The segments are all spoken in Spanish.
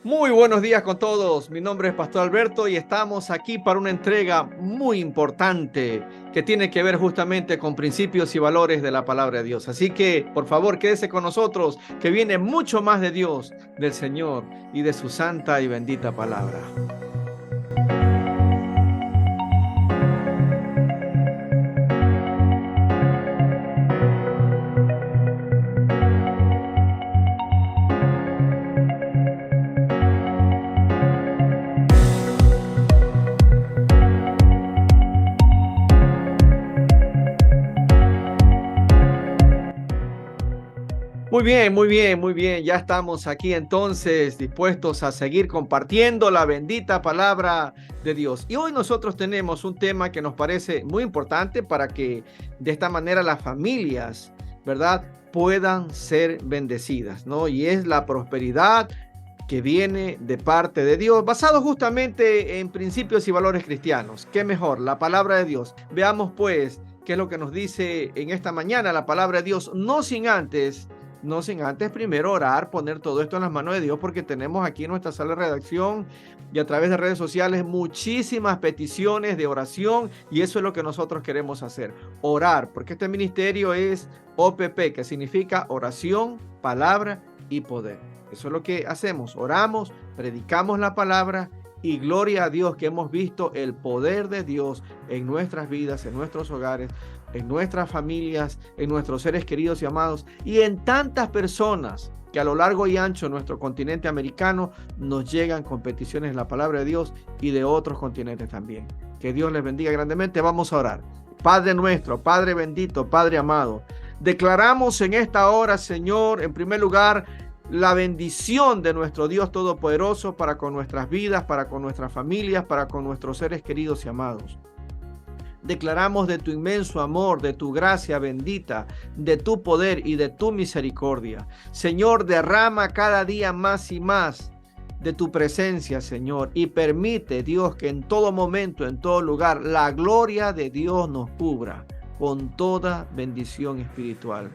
Muy buenos días con todos. Mi nombre es Pastor Alberto y estamos aquí para una entrega muy importante que tiene que ver justamente con principios y valores de la palabra de Dios. Así que, por favor, quédese con nosotros, que viene mucho más de Dios, del Señor y de su santa y bendita palabra. Muy bien, muy bien, muy bien. Ya estamos aquí entonces dispuestos a seguir compartiendo la bendita palabra de Dios. Y hoy nosotros tenemos un tema que nos parece muy importante para que de esta manera las familias, ¿verdad?, puedan ser bendecidas, ¿no? Y es la prosperidad que viene de parte de Dios, basado justamente en principios y valores cristianos. ¿Qué mejor? La palabra de Dios. Veamos pues qué es lo que nos dice en esta mañana la palabra de Dios, no sin antes primero orar, poner todo esto en las manos de Dios, porque tenemos aquí en nuestra sala de redacción y a través de redes sociales muchísimas peticiones de oración, y eso es lo que nosotros queremos hacer, orar, porque este ministerio es OPP, que significa oración, palabra y poder. Eso es lo que hacemos, oramos, predicamos la palabra y gloria a Dios que hemos visto el poder de Dios en nuestras vidas, en nuestros hogares, en nuestras familias, en nuestros seres queridos y amados y en tantas personas que a lo largo y ancho de nuestro continente americano nos llegan con peticiones en la palabra de Dios y de otros continentes también. Que Dios les bendiga grandemente. Vamos a orar. Padre nuestro, Padre bendito, Padre amado, declaramos en esta hora, Señor, en primer lugar, la bendición de nuestro Dios Todopoderoso para con nuestras vidas, para con nuestras familias, para con nuestros seres queridos y amados. Declaramos de tu inmenso amor, de tu gracia bendita, de tu poder y de tu misericordia. Señor, derrama cada día más y más de tu presencia, Señor, y permite, Dios, que en todo momento, en todo lugar, la gloria de Dios nos cubra con toda bendición espiritual.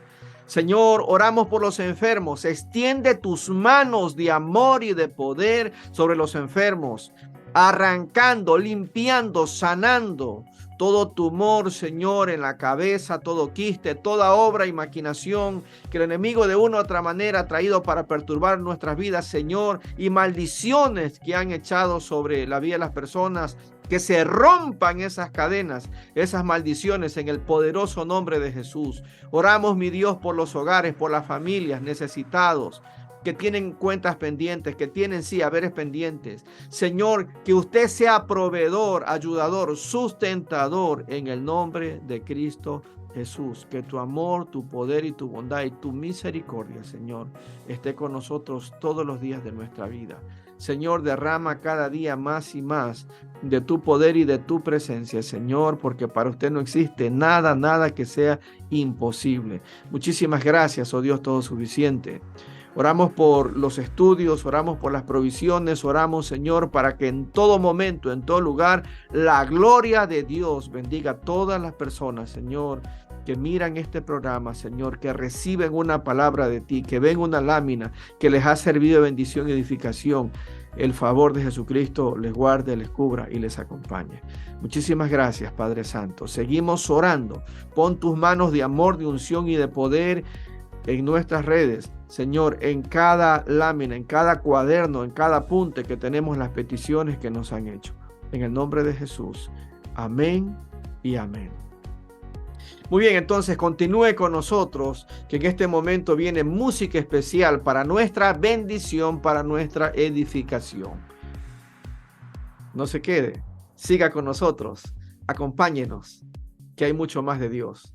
Señor, oramos por los enfermos. Extiende tus manos de amor y de poder sobre los enfermos, arrancando, limpiando, sanando todo tumor, Señor, en la cabeza, todo quiste, toda obra y maquinación que el enemigo de una u otra manera ha traído para perturbar nuestras vidas, Señor, y maldiciones que han echado sobre la vida de las personas, que se rompan esas cadenas, esas maldiciones en el poderoso nombre de Jesús. Oramos, mi Dios, por los hogares, por las familias necesitados, que tienen cuentas pendientes, que tienen, sí, haberes pendientes. Señor, que usted sea proveedor, ayudador, sustentador en el nombre de Cristo Jesús. Que tu amor, tu poder y tu bondad y tu misericordia, Señor, esté con nosotros todos los días de nuestra vida. Señor, derrama cada día más y más de tu poder y de tu presencia, Señor, porque para usted no existe nada, nada que sea imposible. Muchísimas gracias, oh Dios todo suficiente. Oramos por los estudios, oramos por las provisiones, oramos, Señor, para que en todo momento, en todo lugar, la gloria de Dios bendiga a todas las personas, Señor, que miran este programa, Señor, que reciben una palabra de ti, que ven una lámina que les ha servido de bendición y edificación. El favor de Jesucristo les guarde, les cubra y les acompañe. Muchísimas gracias, Padre Santo. Seguimos orando. Pon tus manos de amor, de unción y de poder en nuestras redes, Señor, en cada lámina, en cada cuaderno, en cada apunte que tenemos las peticiones que nos han hecho. En el nombre de Jesús. Amén y amén. Muy bien, entonces continúe con nosotros, que en este momento viene música especial para nuestra bendición, para nuestra edificación. No se quede, siga con nosotros, acompáñenos, que hay mucho más de Dios.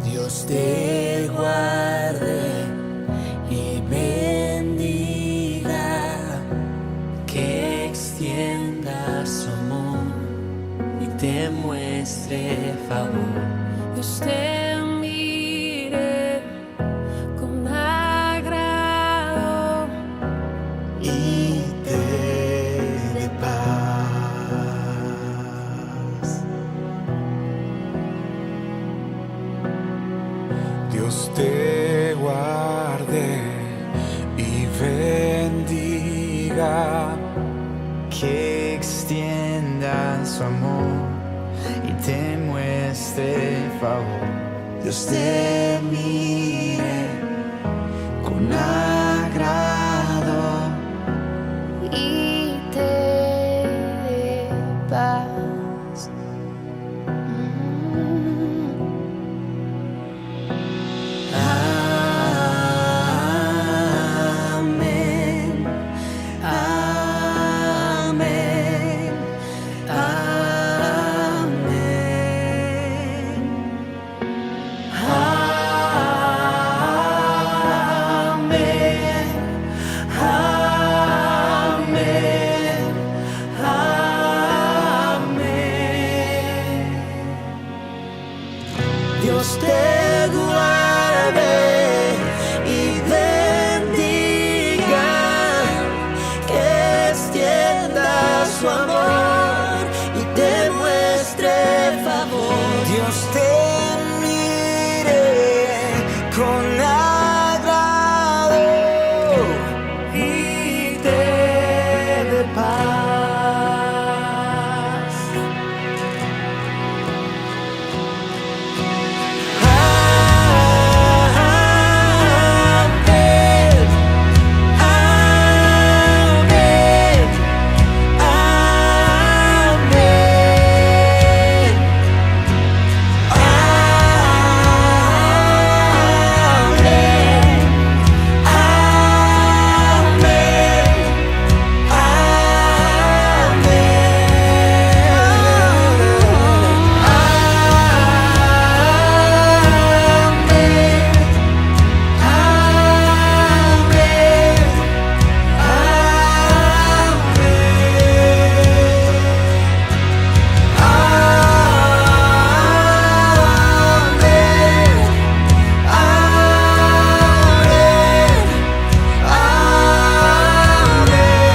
Dios te guarde y bendiga, que extienda su amor y te muestre favor. Dios te mire con agrado y te dé paz. Dios te guarde bendiga, que extienda su amor y te muestre favor. Dios te mire con agrado y te dé paz. Amén, amén, amén, amén, amén, amén. Dios te guarde y bendiga, que extienda su amor y te muestre favor. Dios te mire con agrado y te dé paz. Amén, amén, amén,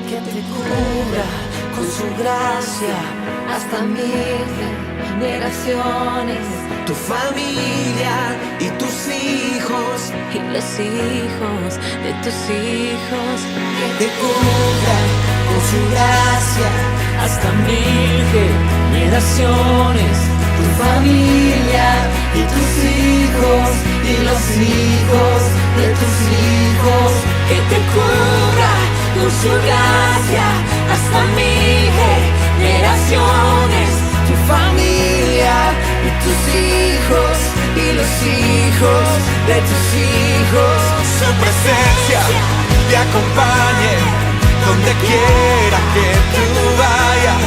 que te cubra con su gracia Hasta 1000 generaciones tu familia y tus hijos, y los hijos de tus hijos. que te cubra con su gracia Hasta 1000 generaciones, tu familia y tus hijos y los hijos de tus hijos, que te cubra con su gracia hasta 1000 generaciones. tu familia y tus hijos y los hijos de tus hijos. Su presencia te acompañe donde quiera que tú vayas,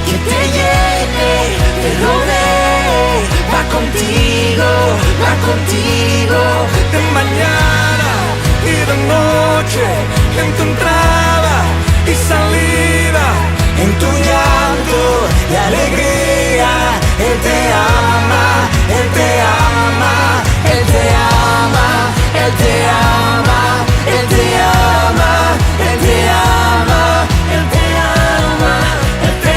Que te llene, te rodee, va contigo, de mañana y de noche, en tu entrada y salida, en tu llanto y alegría. Él te ama, Él te ama, Él te ama, Él te ama, Él te ama, Él te ama, Él te ama, Él te ama, Él te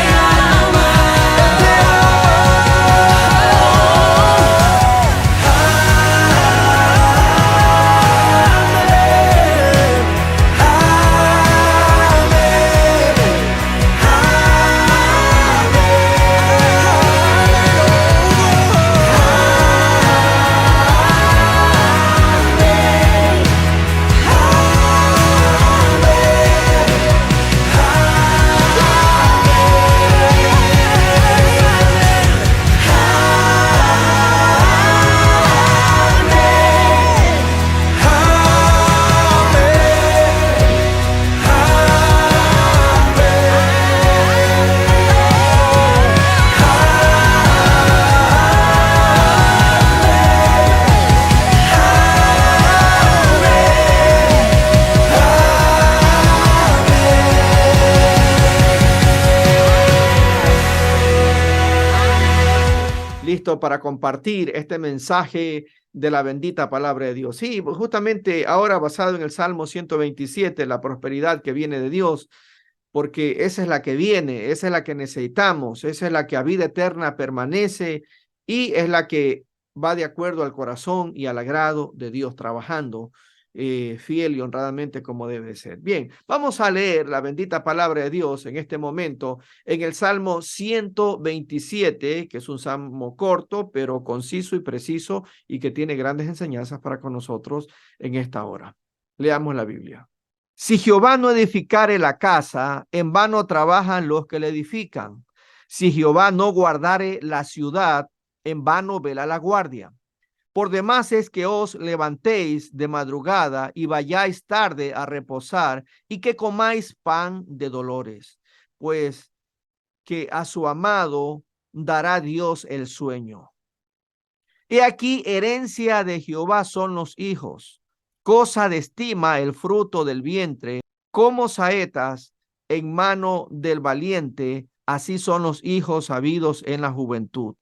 listo para compartir este mensaje de la bendita palabra de Dios. Sí, justamente ahora basado en el Salmo 127, la prosperidad que viene de Dios, porque esa es la que viene, esa es la que necesitamos, esa es la que a vida eterna permanece y es la que va de acuerdo al corazón y al agrado de Dios, trabajando fiel y honradamente como debe ser. Bien, vamos a leer la bendita palabra de Dios en este momento en el Salmo 127, que es un salmo corto, pero conciso y preciso y que tiene grandes enseñanzas para con nosotros en esta hora. Leamos la Biblia. Si Jehová no edificare la casa, en vano trabajan los que la edifican. Si Jehová no guardare la ciudad, en vano vela la guardia. Por demás es que os levantéis de madrugada y vayáis tarde a reposar y que comáis pan de dolores, pues que a su amado dará Dios el sueño. He aquí, herencia de Jehová son los hijos, cosa de estima el fruto del vientre, como saetas en mano del valiente, así son los hijos habidos en la juventud.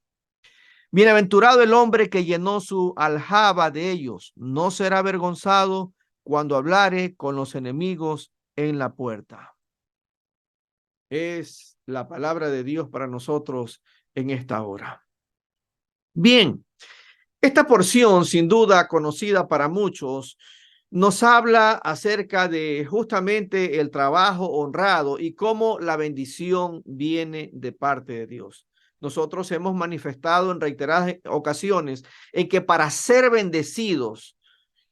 Bienaventurado el hombre que llenó su aljaba de ellos, no será avergonzado cuando hablare con los enemigos en la puerta. Es la palabra de Dios para nosotros en esta hora. Bien, esta porción, sin duda conocida para muchos, nos habla acerca de justamente el trabajo honrado y cómo la bendición viene de parte de Dios. Nosotros hemos manifestado en reiteradas ocasiones en que para ser bendecidos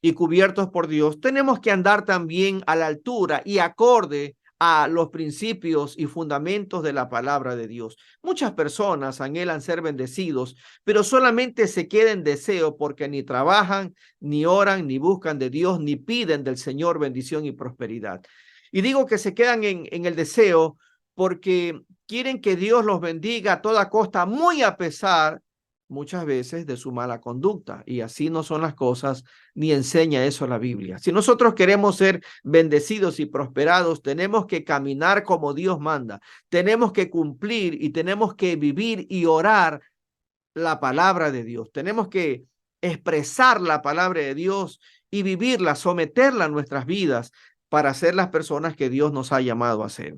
y cubiertos por Dios, tenemos que andar también a la altura y acorde a los principios y fundamentos de la palabra de Dios. Muchas personas anhelan ser bendecidos, pero solamente se queda en deseo porque ni trabajan, ni oran, ni buscan de Dios, ni piden del Señor bendición y prosperidad. Y digo que se quedan en el deseo porque quieren que Dios los bendiga a toda costa, muy a pesar muchas veces de su mala conducta, y así no son las cosas, ni enseña eso la Biblia. Si nosotros queremos ser bendecidos y prosperados, tenemos que caminar como Dios manda, tenemos que cumplir y tenemos que vivir y orar la palabra de Dios, tenemos que expresar la palabra de Dios y vivirla, someterla a nuestras vidas para ser las personas que Dios nos ha llamado a ser.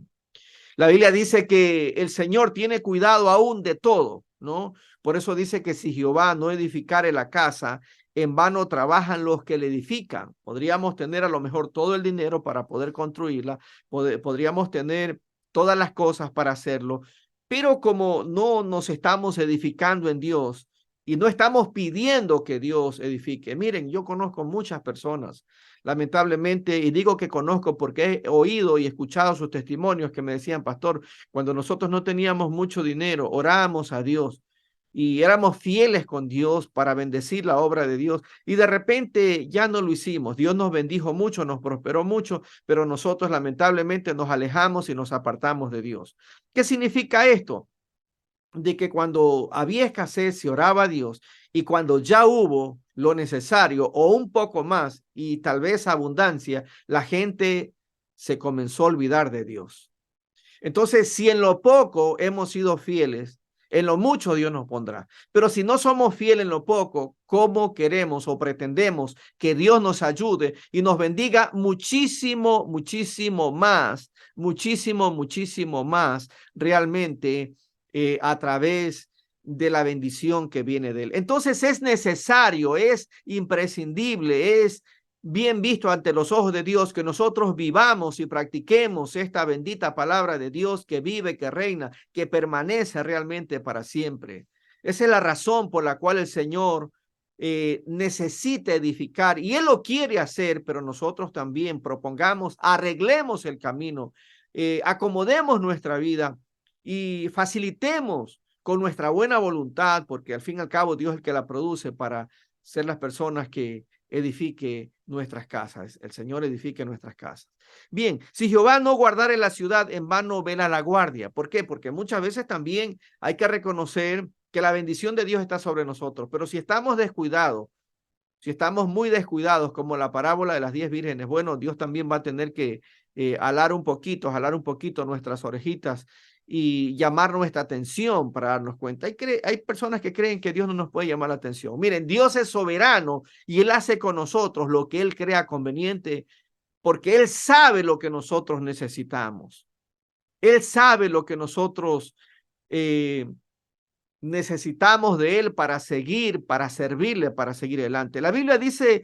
La Biblia dice que el Señor tiene cuidado aún de todo, ¿no? Por eso dice que si Jehová no edificare la casa, en vano trabajan los que le edifican. Podríamos tener a lo mejor todo el dinero para poder construirla, podríamos tener todas las cosas para hacerlo, pero como no nos estamos edificando en Dios y no estamos pidiendo que Dios edifique. Miren, yo conozco muchas personas, lamentablemente, y digo que conozco porque he oído y escuchado sus testimonios que me decían, pastor, cuando nosotros no teníamos mucho dinero, orábamos a Dios y éramos fieles con Dios para bendecir la obra de Dios y de repente ya no lo hicimos. Dios nos bendijo mucho, nos prosperó mucho, pero nosotros lamentablemente nos alejamos y nos apartamos de Dios. ¿Qué significa esto? De que cuando había escasez se oraba a Dios y cuando ya hubo lo necesario o un poco más y tal vez abundancia, la gente se comenzó a olvidar de Dios. Entonces, si en lo poco hemos sido fieles, en lo mucho Dios nos pondrá. Pero si no somos fieles en lo poco, ¿cómo queremos o pretendemos que Dios nos ayude y nos bendiga muchísimo, muchísimo más, muchísimo más realmente a través de la bendición que viene de Él? Entonces es necesario, es imprescindible, es bien visto ante los ojos de Dios que nosotros vivamos y practiquemos esta bendita palabra de Dios que vive, que reina, que permanece realmente para siempre. Esa es la razón por la cual el Señor necesita edificar y Él lo quiere hacer, pero nosotros también propongamos, arreglemos el camino, acomodemos nuestra vida y facilitemos con nuestra buena voluntad, porque al fin y al cabo Dios es el que la produce para ser las personas que edifique nuestras casas, el Señor edifique nuestras casas. Bien, si Jehová no guardare la ciudad, en vano vela la guardia. ¿Por qué? Porque muchas veces también hay que reconocer que la bendición de Dios está sobre nosotros, pero si estamos descuidados, si estamos muy descuidados, como la parábola de las 10 vírgenes, bueno, Dios también va a tener que jalar un poquito nuestras orejitas y llamar nuestra atención para darnos cuenta. Hay personas que creen que Dios no nos puede llamar la atención. Miren, Dios es soberano y Él hace con nosotros lo que Él crea conveniente porque Él sabe lo que nosotros necesitamos. Él sabe lo que nosotros necesitamos de Él para seguir, para servirle, para seguir adelante. La Biblia dice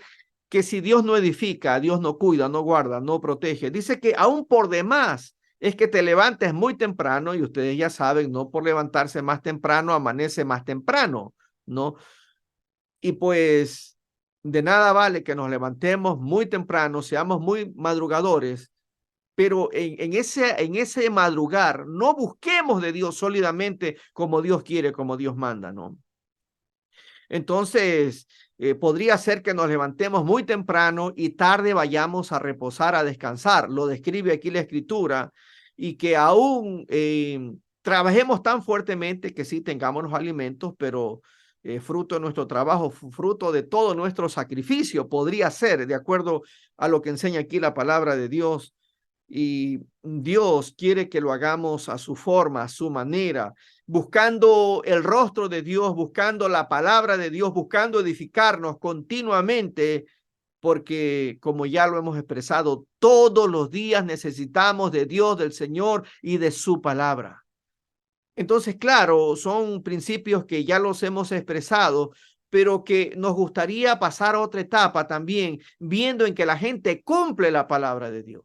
que si Dios no edifica, Dios no cuida, no guarda, no protege. Dice que aún por demás es que te levantes muy temprano y ustedes ya saben, no por levantarse más temprano, amanece más temprano, ¿no? Y pues de nada vale que nos levantemos muy temprano, seamos muy madrugadores, pero en ese madrugar no busquemos de Dios sólidamente como Dios quiere, como Dios manda, ¿no? Entonces, podría ser que nos levantemos muy temprano y tarde vayamos a reposar, a descansar. Lo describe aquí la Escritura, y que aún trabajemos tan fuertemente que sí tengamos los alimentos, pero fruto de nuestro trabajo, fruto de todo nuestro sacrificio, podría ser, de acuerdo a lo que enseña aquí la palabra de Dios. Y Dios quiere que lo hagamos a su forma, a su manera, buscando el rostro de Dios, buscando la palabra de Dios, buscando edificarnos continuamente, porque como ya lo hemos expresado, todos los días necesitamos de Dios, del Señor y de su palabra. Entonces, claro, son principios que ya los hemos expresado, pero que nos gustaría pasar a otra etapa también, viendo en que la gente cumple la palabra de Dios.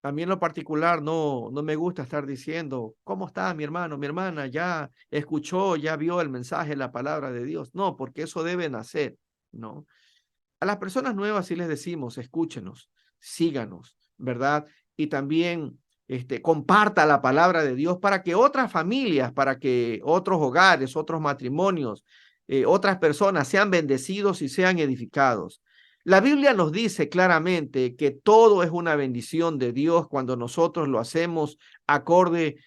A mí en lo particular no me gusta estar diciendo, ¿cómo está mi hermano, mi hermana? Ya escuchó, ya vio el mensaje, la palabra de Dios. No, porque eso debe nacer, ¿no? A las personas nuevas sí les decimos, escúchenos, síganos, ¿verdad? Y también comparta la palabra de Dios para que otras familias, para que otros hogares, otros matrimonios, otras personas sean bendecidos y sean edificados. La Biblia nos dice claramente que todo es una bendición de Dios cuando nosotros lo hacemos acorde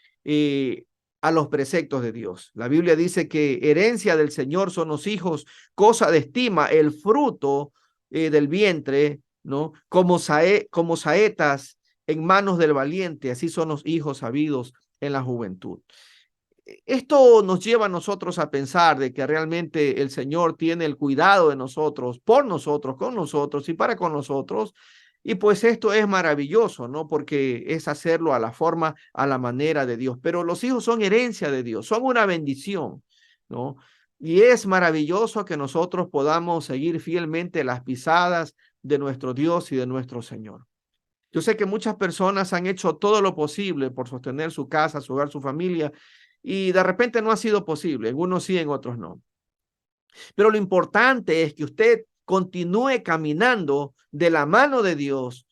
a los preceptos de Dios. La Biblia dice que herencia del Señor son los hijos, cosa de estima, el fruto del vientre, ¿no? Como saetas en manos del valiente, así son los hijos sabidos en la juventud. Esto nos lleva a nosotros a pensar de que realmente el Señor tiene el cuidado de nosotros, por nosotros, con nosotros y para con nosotros. Y pues esto es maravilloso, ¿no? Porque es hacerlo a la forma, a la manera de Dios. Pero los hijos son herencia de Dios, son una bendición, ¿no? Y es maravilloso que nosotros podamos seguir fielmente las pisadas de nuestro Dios y de nuestro Señor. Yo sé que muchas personas han hecho todo lo posible por sostener su casa, su hogar, su familia, y de repente no ha sido posible. En unos sí, en otros no. Pero lo importante es que usted continúe caminando de la mano de Dios,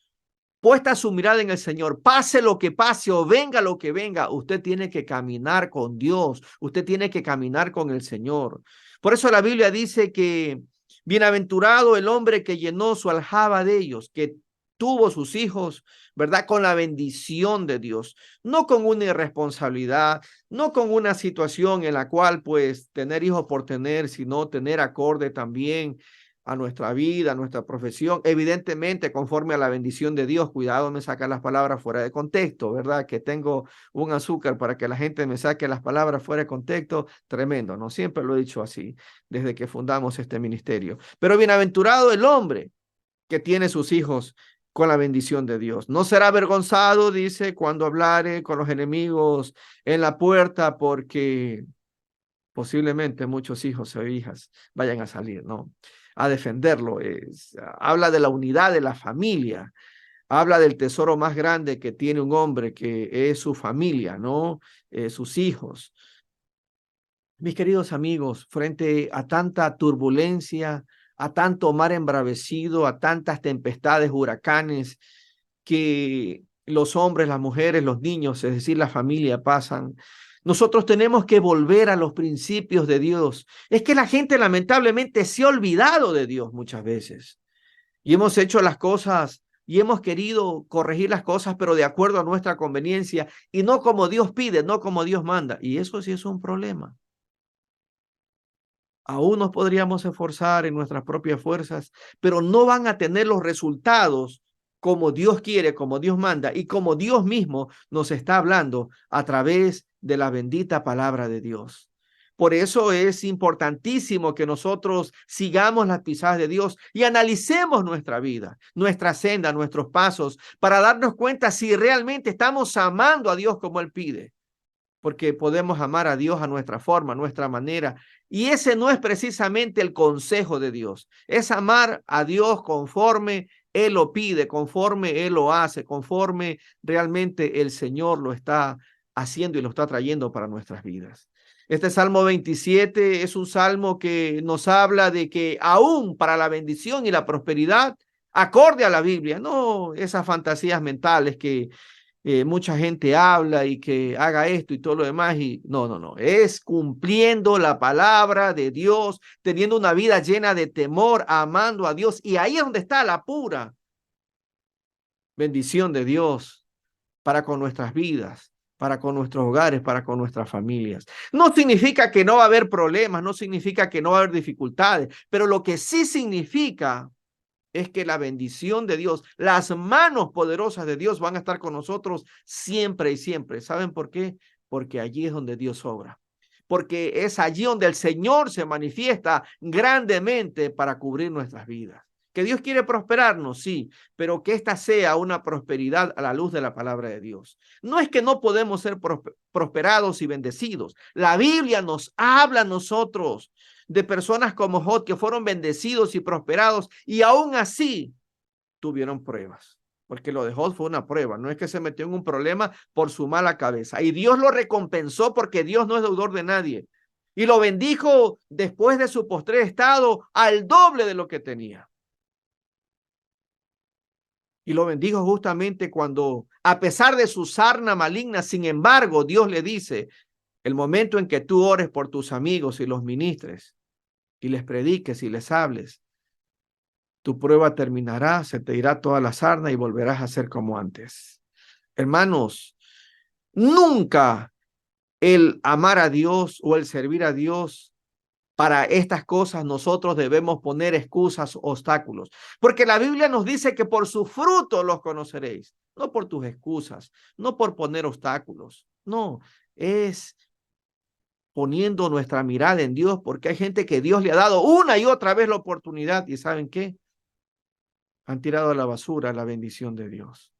puesta su mirada en el Señor, pase lo que pase o venga lo que venga, usted tiene que caminar con Dios, usted tiene que caminar con el Señor. Por eso la Biblia dice que bienaventurado el hombre que llenó su aljaba de ellos, que tuvo sus hijos, ¿verdad? Con la bendición de Dios, no con una irresponsabilidad, no con una situación en la cual pues tener hijos por tener, sino tener acorde también a nuestra vida, a nuestra profesión, evidentemente conforme a la bendición de Dios. Cuidado, me saca las palabras fuera de contexto, ¿verdad? Que tengo un azúcar para que la gente me saque las palabras fuera de contexto, tremendo, ¿no? Siempre lo he dicho así, desde que fundamos este ministerio. Pero bienaventurado el hombre que tiene sus hijos con la bendición de Dios. No será avergonzado, dice, cuando hablare con los enemigos en la puerta, porque posiblemente muchos hijos o hijas vayan a salir, ¿no? A defenderlo. Habla de la unidad de la familia, habla del tesoro más grande que tiene un hombre, que es su familia, ¿no? Sus hijos. Mis queridos amigos, frente a tanta turbulencia, a tanto mar embravecido, a tantas tempestades, huracanes que los hombres, las mujeres, los niños, es decir, la familia pasan, nosotros tenemos que volver a los principios de Dios. Es que la gente lamentablemente se ha olvidado de Dios muchas veces y hemos hecho las cosas y hemos querido corregir las cosas, pero de acuerdo a nuestra conveniencia y no como Dios pide, no como Dios manda. Y eso sí es un problema. Aún nos podríamos esforzar en nuestras propias fuerzas, pero no van a tener los resultados como Dios quiere, como Dios manda y como Dios mismo nos está hablando a través de la bendita palabra de Dios. Por eso es importantísimo que nosotros sigamos las pisadas de Dios y analicemos nuestra vida, nuestra senda, nuestros pasos, para darnos cuenta si realmente estamos amando a Dios como Él pide. Porque podemos amar a Dios a nuestra forma, a nuestra manera. Y ese no es precisamente el consejo de Dios. Es amar a Dios conforme Él lo pide, conforme Él lo hace, conforme realmente el Señor lo está haciendo y lo está trayendo para nuestras vidas. Este Salmo 27 es un salmo que nos habla de que aún para la bendición y la prosperidad, acorde a la Biblia, no esas fantasías mentales que mucha gente habla y que haga esto y todo lo demás y no, es cumpliendo la palabra de Dios, teniendo una vida llena de temor, amando a Dios, y ahí es donde está la pura bendición de Dios para con nuestras vidas, para con nuestros hogares, para con nuestras familias. No significa que no va a haber problemas, no significa que no va a haber dificultades, pero lo que sí significa es que la bendición de Dios, las manos poderosas de Dios van a estar con nosotros siempre y siempre. ¿Saben por qué? Porque allí es donde Dios obra. Porque es allí donde el Señor se manifiesta grandemente para cubrir nuestras vidas. Que Dios quiere prosperarnos, sí, pero que esta sea una prosperidad a la luz de la palabra de Dios. No es que no podemos ser prosperados y bendecidos. La Biblia nos habla a nosotros de personas como Job que fueron bendecidos y prosperados y aún así tuvieron pruebas. Porque lo de Job fue una prueba, no es que se metió en un problema por su mala cabeza. Y Dios lo recompensó porque Dios no es deudor de nadie. Y lo bendijo después de su postrer estado al doble de lo que tenía. Y lo bendijo justamente cuando, a pesar de su sarna maligna, sin embargo, Dios le dice, el momento en que tú ores por tus amigos y los ministres, y les prediques y les hables, tu prueba terminará, se te irá toda la sarna y volverás a ser como antes. Hermanos, nunca el amar a Dios o el servir a Dios, para estas cosas nosotros debemos poner excusas, obstáculos, porque la Biblia nos dice que por su fruto los conoceréis, no por tus excusas, no por poner obstáculos, no, es poniendo nuestra mirada en Dios, porque hay gente que Dios le ha dado una y otra vez la oportunidad y ¿saben qué? Han tirado a la basura la bendición de Dios.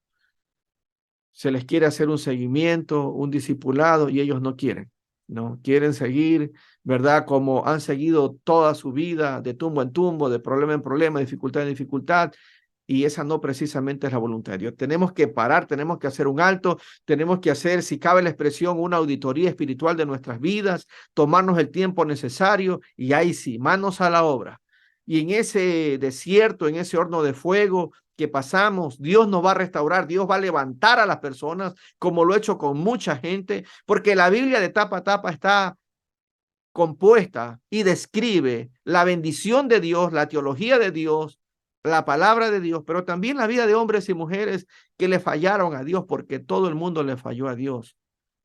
Se les quiere hacer un seguimiento, un discipulado y ellos no quieren, ¿no? Quieren seguir, ¿verdad? Como han seguido toda su vida, de tumbo en tumbo, de problema en problema, de dificultad en dificultad, y esa no precisamente es la voluntad de Dios. Tenemos que parar, tenemos que hacer un alto, tenemos que hacer, si cabe la expresión, una auditoría espiritual de nuestras vidas, tomarnos el tiempo necesario y ahí sí, manos a la obra. Y en ese desierto, en ese horno de fuego que pasamos, Dios nos va a restaurar, Dios va a levantar a las personas como lo ha hecho con mucha gente, porque la Biblia de tapa a tapa está compuesta y describe la bendición de Dios, la teología de Dios, la palabra de Dios, pero también la vida de hombres y mujeres que le fallaron a Dios, porque todo el mundo le falló a Dios,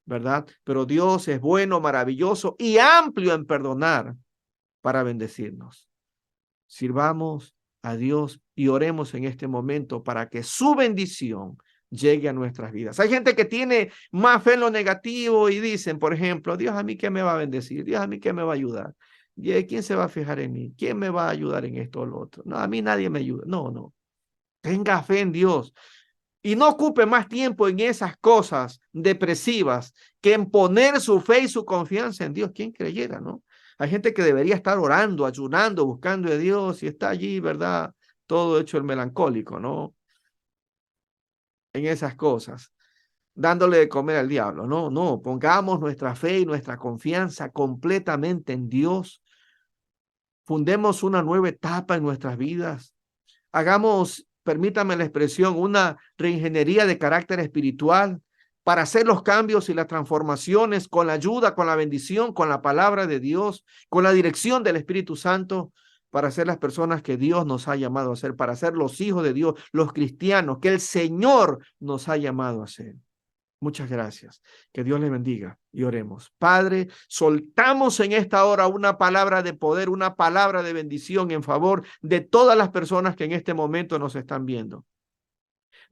¿verdad? Pero Dios es bueno, maravilloso y amplio en perdonar para bendecirnos. Sirvamos a Dios y oremos en este momento para que su bendición llegue a nuestras vidas. Hay gente que tiene más fe en lo negativo y dicen, por ejemplo, Dios a mí qué me va a bendecir, Dios a mí qué me va a ayudar. ¿Quién se va a fijar en mí? ¿Quién me va a ayudar en esto o lo otro? No, a mí nadie me ayuda. No. Tenga fe en Dios y no ocupe más tiempo en esas cosas depresivas que en poner su fe y su confianza en Dios. ¿Quién creyera, no? Hay gente que debería estar orando, ayunando, buscando a Dios y está allí, ¿verdad? Todo hecho el melancólico, ¿no? En esas cosas, dándole de comer al diablo. No, pongamos nuestra fe y nuestra confianza completamente en Dios. Fundemos una nueva etapa en nuestras vidas. Hagamos, permítame la expresión, una reingeniería de carácter espiritual para hacer los cambios y las transformaciones con la ayuda, con la bendición, con la palabra de Dios, con la dirección del Espíritu Santo, para ser las personas que Dios nos ha llamado a ser, para ser los hijos de Dios, los cristianos que el Señor nos ha llamado a ser. Muchas gracias. Que Dios les bendiga y oremos. Padre, soltamos en esta hora una palabra de poder, una palabra de bendición en favor de todas las personas que en este momento nos están viendo.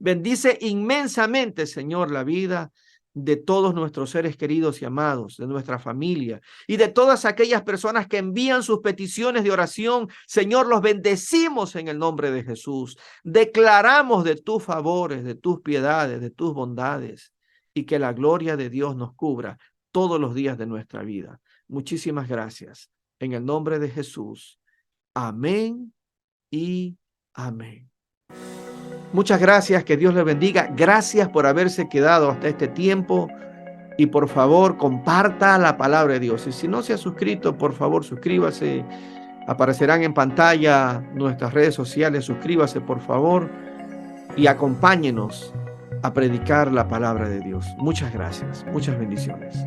Bendice inmensamente, Señor, la vida de todos nuestros seres queridos y amados, de nuestra familia y de todas aquellas personas que envían sus peticiones de oración. Señor, los bendecimos en el nombre de Jesús. Declaramos de tus favores, de tus piedades, de tus bondades, y que la gloria de Dios nos cubra todos los días de nuestra vida. Muchísimas gracias. En el nombre de Jesús. Amén y amén. Muchas gracias, que Dios les bendiga. Gracias por haberse quedado hasta este tiempo y por favor comparta la palabra de Dios. Y si no se ha suscrito, por favor suscríbase. Aparecerán en pantalla nuestras redes sociales. Suscríbase, por favor, y acompáñenos a predicar la palabra de Dios. Muchas gracias. Muchas bendiciones.